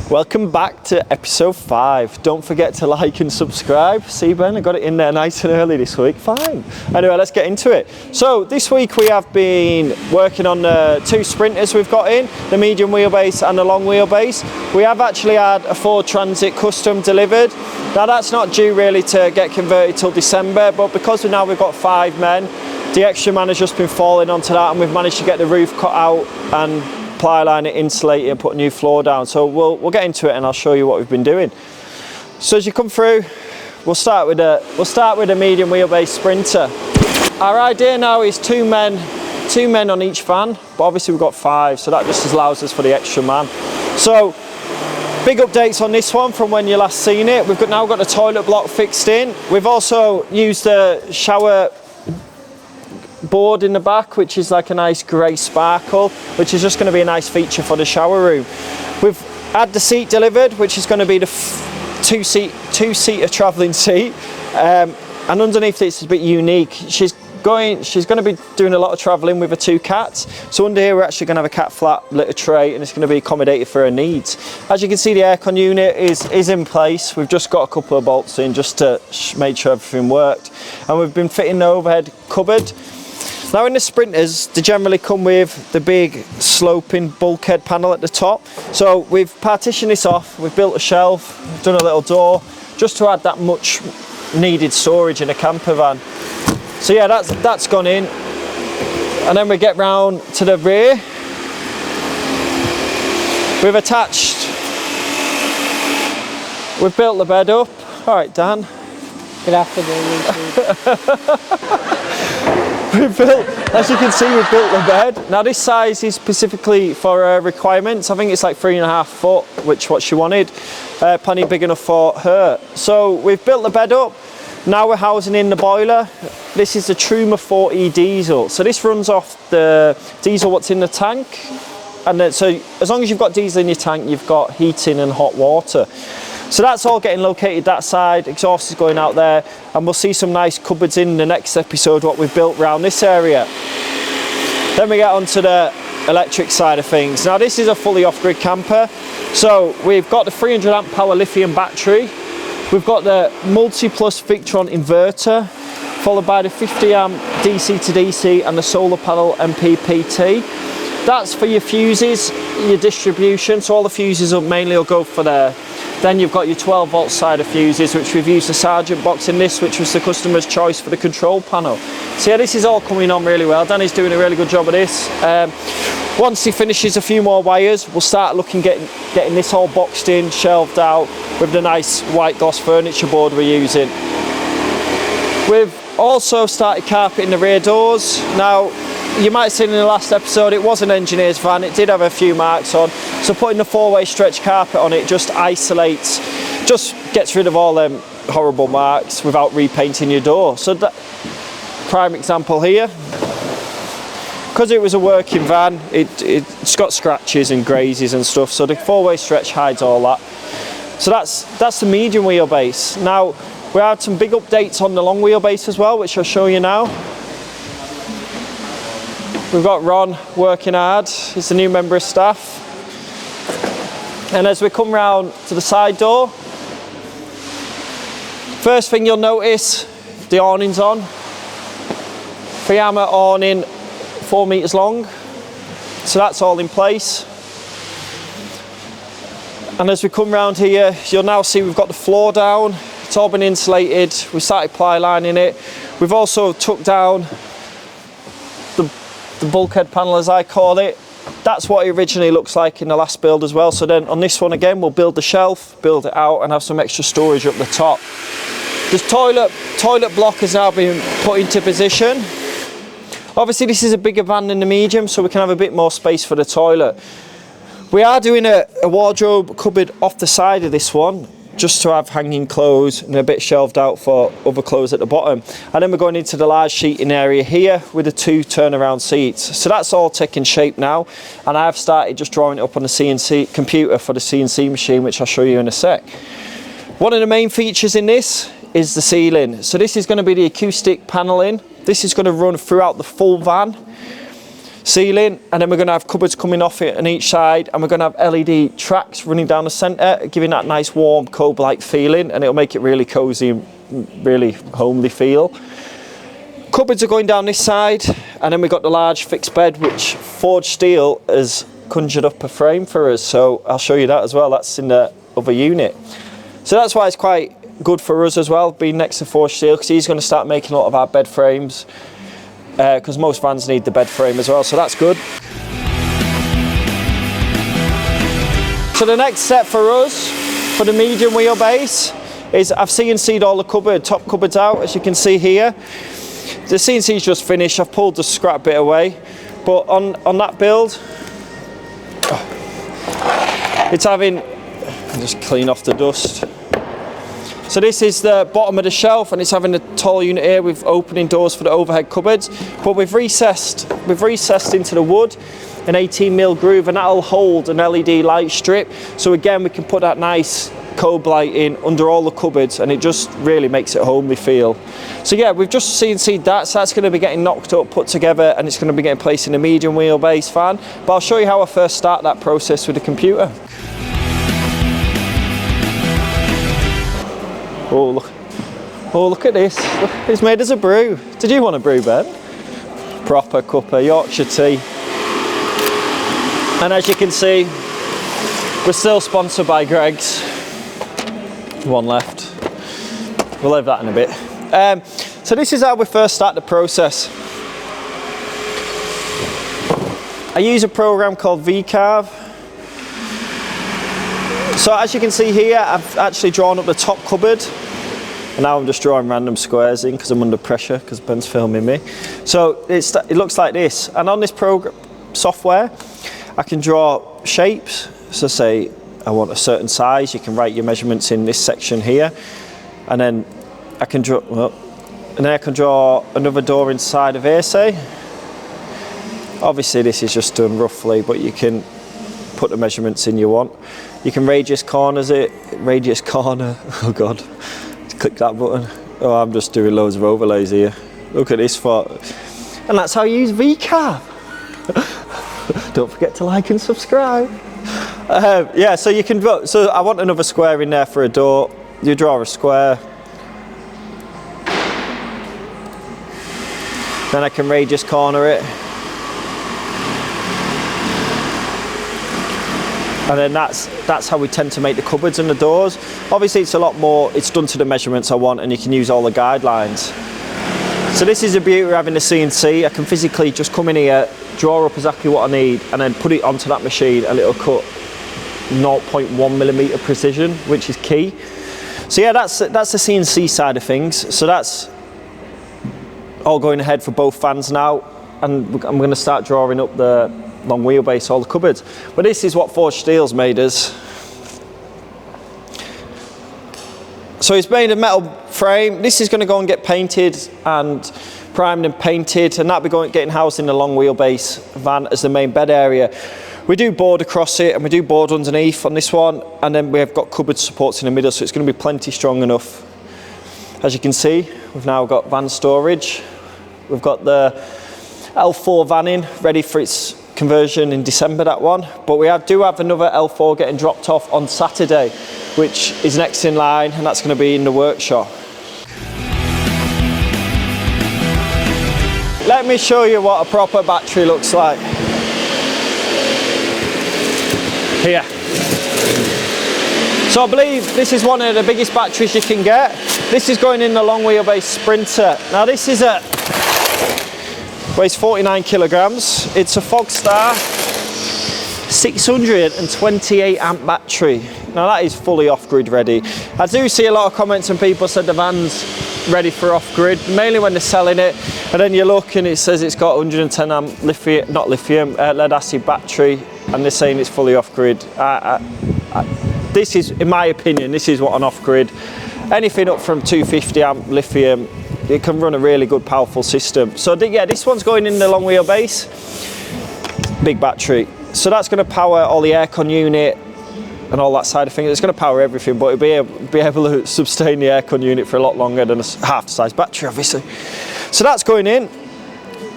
Welcome back to episode 5. Don't forget to like and subscribe. See, Ben, I got it in there nice and early this week. Fine. Anyway, let's get into it. So this week we have been working on the 2 sprinters we've got in, the medium wheelbase and the long wheelbase. We have actually had a Ford Transit Custom delivered. Now that's not due really to get converted till December, but because we've got 5 men, the extra man has just been falling onto that, and we've managed to get the roof cut out and ply line it, insulate it, and put a new floor down. So we'll get into it and I'll show you what we've been doing. So as you come through, we'll start with a medium wheelbase Sprinter. Our idea now is 2 men on each van, but obviously we've got 5, so that just allows us for the extra man. So big updates on this one from when you last seen it. We've now got the toilet block fixed in. We've also used the shower board in the back, which is like a nice grey sparkle, which is just going to be a nice feature for the shower room. We've had the seat delivered, which is going to be the two-seater travelling seat, and underneath it's a bit unique. She's going to be doing a lot of travelling with her 2 cats, so under here we're actually going to have a cat flap litter tray, and it's going to be accommodated for her needs. As you can see, the aircon unit is in place. We've just got a couple of bolts in just to make sure everything worked, and we've been fitting the overhead cupboard. Now in the Sprinters, they generally come with the big sloping bulkhead panel at the top. So we've partitioned this off, we've built a shelf, we've done a little door, just to add that much needed storage in a camper van. So yeah, that's gone in. And then we get round to the rear. We've built the bed up. All right, Dan. Good afternoon. As you can see, we've built the bed. Now this size is specifically for her requirements. I think it's like 3.5 foot, which what she wanted. Plenty big enough for her. So we've built the bed up. Now we're housing in the boiler. This is the Truma 4E diesel. So this runs off the diesel what's in the tank. And then, so as long as you've got diesel in your tank, you've got heating and hot water. So that's all getting located that side, exhaust is going out there, and we'll see some nice cupboards in the next episode what we've built around this area. Then we get onto the electric side of things. Now this is a fully off-grid camper, so we've got the 300 amp power lithium battery, we've got the Multi-Plus Victron inverter, followed by the 50 amp DC to DC and the solar panel MPPT. That's for your fuses, your distribution, so all the fuses will go for there. Then you've got your 12 volt side of fuses, which we've used the Sargent box in this, which was the customer's choice for the control panel. So yeah, this is all coming on really well. Danny's doing a really good job of this. Once he finishes a few more wires, we'll start looking getting this all boxed in, shelved out, with the nice white gloss furniture board we're using. We've also started carpeting the rear doors. Now, you might have seen in the last episode, it was an engineer's van, it did have a few marks on, so putting the 4-way stretch carpet on it just isolates, just gets rid of all them horrible marks without repainting your door. So that prime example here, because it was a working van, it's got scratches and grazes and stuff, so the 4-way stretch hides all that. So that's the medium wheelbase. Now we had some big updates on the long wheelbase as well, which I'll show you now. We've got Ron working hard, he's a new member of staff. And as we come round to the side door, first thing you'll notice, the awning's on. 3-armour awning, 4 metres long. So that's all in place. And as we come round here, you'll now see we've got the floor down. It's all been insulated, we started ply lining it. We've also took down the bulkhead panel, as I call it. That's what it originally looks like in the last build as well. So then on this one again, we'll build the shelf, build it out, and have some extra storage up the top. This toilet block has now been put into position. Obviously this is a bigger van than the medium, so we can have a bit more space for the toilet. We are doing a wardrobe cupboard off the side of this one, just to have hanging clothes and a bit shelved out for other clothes at the bottom. And then we're going into the large seating area here with the 2 turnaround seats. So that's all taking shape now, and I have started just drawing it up on the CNC computer for the CNC machine, which I'll show you in a sec. One of the main features in this is the ceiling. So this is going to be the acoustic paneling. This is going to run throughout the full van. ceiling, and then we're going to have cupboards coming off it on each side, and we're going to have LED tracks running down the centre, giving that nice warm Cobra-like feeling, and it'll make it really cosy and really homely feel. Cupboards are going down this side, and then we've got the large fixed bed, which Forged Steel has conjured up a frame for us, so I'll show you that as well. That's in the other unit. So that's why it's quite good for us as well, being next to Forged Steel, because he's going to start making a lot of our bed frames, because most vans need the bed frame as well, so that's good. So the next step for us, for the medium wheelbase, is I've CNC'd all the top cupboards out, as you can see here. The CNC's just finished, I've pulled the scrap bit away, but on that build, it's having, I'll just clean off the dust. So this is the bottom of the shelf, and it's having a tall unit here with opening doors for the overhead cupboards, but we've recessed into the wood an 18mm groove, and that'll hold an LED light strip, so again we can put that nice Cobra light in under all the cupboards, and it just really makes it a homely feel. So yeah, we've just CNC'd that, so that's going to be getting knocked up, put together, and it's going to be getting placed in a medium wheelbase van, but I'll show you how I first start that process with the computer. Oh look at this, look, it's made as a brew. Did you want a brew, Ben? Proper cup of Yorkshire tea. And as you can see, we're still sponsored by Greggs. One left. We'll leave that in a bit. So this is how we first start the process. I use a program called VCarve. So as you can see here, I've actually drawn up the top cupboard, and now I'm just drawing random squares in because I'm under pressure because Ben's filming me. So it looks like this, and on this program software I can draw shapes. So say I want a certain size, you can write your measurements in this section here, and then I can draw another door inside of here, say. Obviously this is just done roughly, but you can put the measurements in you want. You can radius corner, oh god, click that button. Oh, I'm just doing loads of overlays here. Look at this font. And that's how you use VCarve. Don't forget to like and subscribe. Yeah, so you can draw, so I want another square in there for a door. You draw a square. Then I can radius corner it. And then that's how we tend to make the cupboards and the doors. Obviously it's a lot more, it's done to the measurements I want, and you can use all the guidelines. So this is the beauty of having the CNC. I can physically just come in here, draw up exactly what I need, and then put it onto that machine, and it'll cut 0.1mm precision, which is key. So yeah, that's the CNC side of things. So that's all going ahead for both fans now, and I'm going to start drawing up the long wheelbase, all the cupboards. But this is what Forged Steel's made us. So it's made a metal frame. This is going to go and get painted and primed and painted, and that'll be getting housed in the long wheelbase van as the main bed area. We do board across it, and we do board underneath on this one, and then we've got cupboard supports in the middle, so it's going to be plenty strong enough. As you can see, we've now got van storage. We've got the L4 van in, ready for its conversion in December, that one, but we do have another L4 getting dropped off on Saturday, which is next in line, and that's going to be in the workshop. Let me show you what a proper battery looks like. Here. So I believe this is one of the biggest batteries you can get. This is going in the long wheelbase Sprinter. Now this is weighs 49 kilograms. It's a Fogstar 628 amp battery. Now that is fully off-grid ready. I do see a lot of comments and people said the van's ready for off-grid, mainly when they're selling it, and then you look and it says it's got 110 amp lithium, lead acid battery, and they're saying it's fully off-grid. This is, in my opinion, this is what an off-grid. Anything up from 250 amp lithium, it can run a really good powerful system. So yeah, this one's going in the long wheelbase, big battery. So that's going to power all the aircon unit and all that side of things. It's going to power everything, but it'll be able to sustain the aircon unit for a lot longer than a half the size battery, obviously. So that's going in.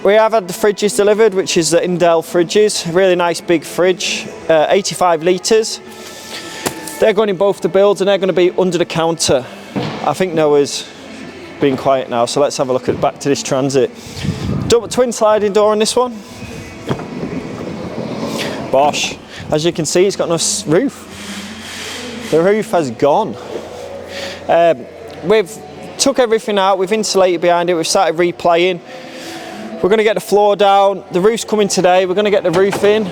We have had the fridges delivered, which is the Indel fridges. Really nice big fridge, 85 litres. They're going in both the builds and they're going to be under the counter. I think Noah's being quiet now, so let's have a look at back to this Transit. Double twin sliding door on this one. Bosh. As you can see, it's got no roof. The roof has gone. We've took everything out, we've insulated behind it, we've started replaying. We're going to get the floor down. The roof's coming today. We're going to get the roof in.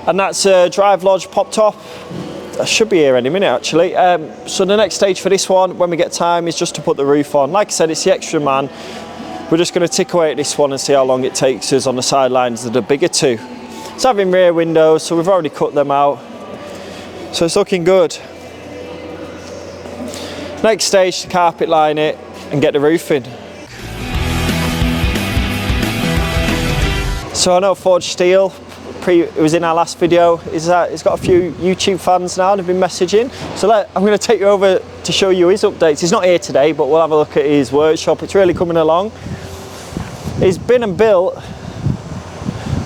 And that's Drive Lodge pop top. That should be here any minute actually. So the next stage for this one, when we get time, is just to put the roof on. Like I said, it's the extra man. We're just going to tick away at this one and see how long it takes us on the sidelines of the bigger two. It's having rear windows, so we've already cut them out. So it's looking good. Next stage, to carpet line it and get the roof in. So I know Forged Steel, it was in our last video, it's got a few YouTube fans now, they've been messaging. So I'm going to take you over to show you his updates. He's not here today, but we'll have a look at his workshop. It's really coming along. He's been and built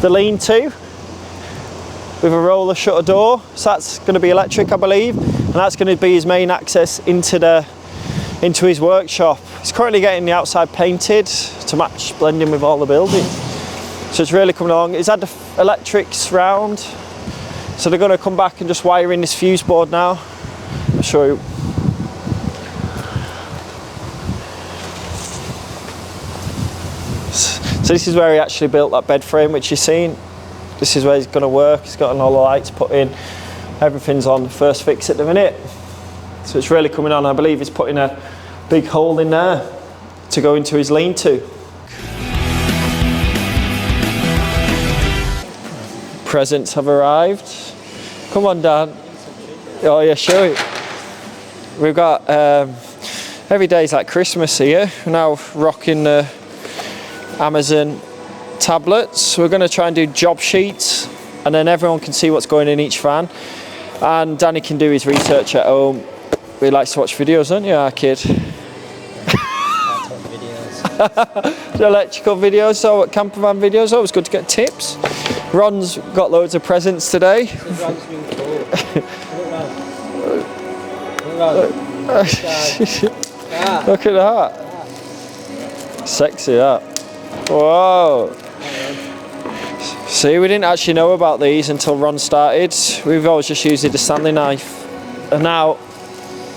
the lean-to with a roller shutter door. So that's going to be electric, I believe. And that's going to be his main access into his workshop. He's currently getting the outside painted to match, blending with all the buildings. So it's really coming along. He's had the electrics round, so they're going to come back and just wire in this fuse board now. I'll show you. So this is where he actually built that bed frame which you've seen. This is where he's going to work. He's got all the lights put in. Everything's on the first fix at the minute. So it's really coming on. I believe he's putting a big hole in there to go into his lean-to. Presents have arrived. Come on, Dan. Oh yeah, show it. We've got every day's like Christmas here. We're now rocking the Amazon tablets. We're going to try and do job sheets, and then everyone can see what's going in each van. And Danny can do his research at home. He likes to watch videos, don't you, our kid? The electrical videos, so camper van videos. Always good to get tips. Ron's got loads of presents today. Look at that. Sexy, that. Whoa. See, we didn't actually know about these until Ron started. We've always just used the Stanley knife. And now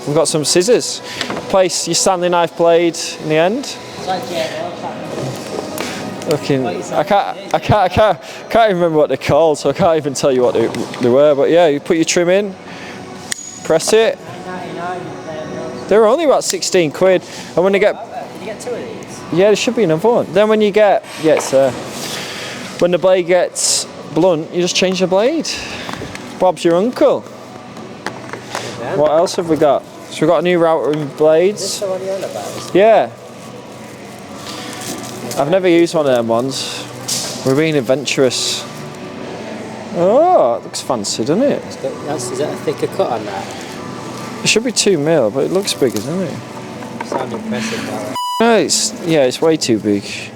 we've got some scissors. Place your Stanley knife blade in the end. Looking, I can't even remember what they're called, so I can't even tell you what they were. But yeah, you put your trim in, press it. They're only about 16 quid. And when you get, Did you get two of these? Yeah, there should be another one. Then when you get, yeah, it's when the blade gets blunt, you just change the blade. Bob's your uncle. Yeah. What else have we got? So we've got a new router and blades. Is this the one you're on about? Yeah. I've never used one of them ones. We're being adventurous. Oh, it looks fancy, doesn't it? Is that a thicker cut on that? It should be 2 mil, but it looks big, doesn't it? Sound impressive, that. No, it's way too big. Should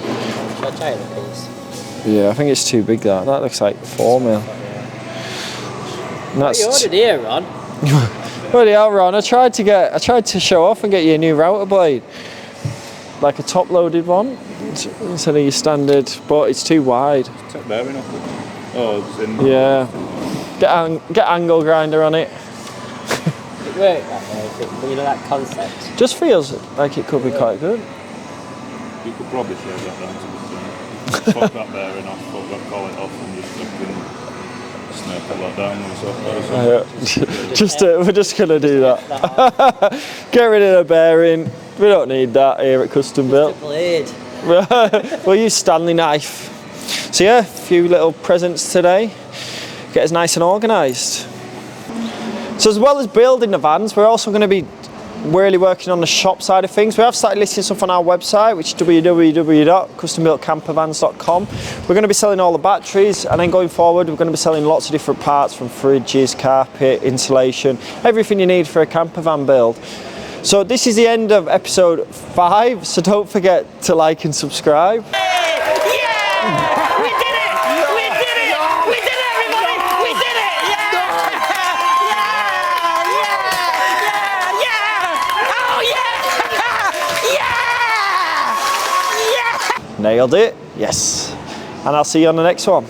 I try it, please? Yeah, I think it's too big. That looks like 4 mil. And What you ordered here, Ron? Bloody hell, Ron! I tried to show off and get you a new router blade, like a top-loaded one instead of your standard, but it's too wide. Top bearing off. Oh, it's in. Yeah. Get angle grinder on it. It worked that way, you know, that concept. Just feels like it could be quite good. You could probably shave that down to the Fuck that bearing off, fuck that collet off, and just fucking snap all that down and stuff. We're just gonna do that. Get rid of the bearing. We don't need that here at Custom Built. The blade. We'll use Stanley knife. So yeah, a few little presents today. Get us nice and organised. So as well as building the vans, we're also going to be really working on the shop side of things. We have started listing stuff on our website, which is www.custombuiltcampervans.com. We're going to be selling all the batteries, and then going forward, we're going to be selling lots of different parts, from fridges, carpet, insulation, everything you need for a camper van build. So this is the end of episode 5. So don't forget to like and subscribe. Yeah! We did it! We did it! We did it, everybody! We did it! Yeah! Yeah! Yeah! Oh yeah! Yeah! Yeah! Nailed it. Yes. And I'll see you on the next one.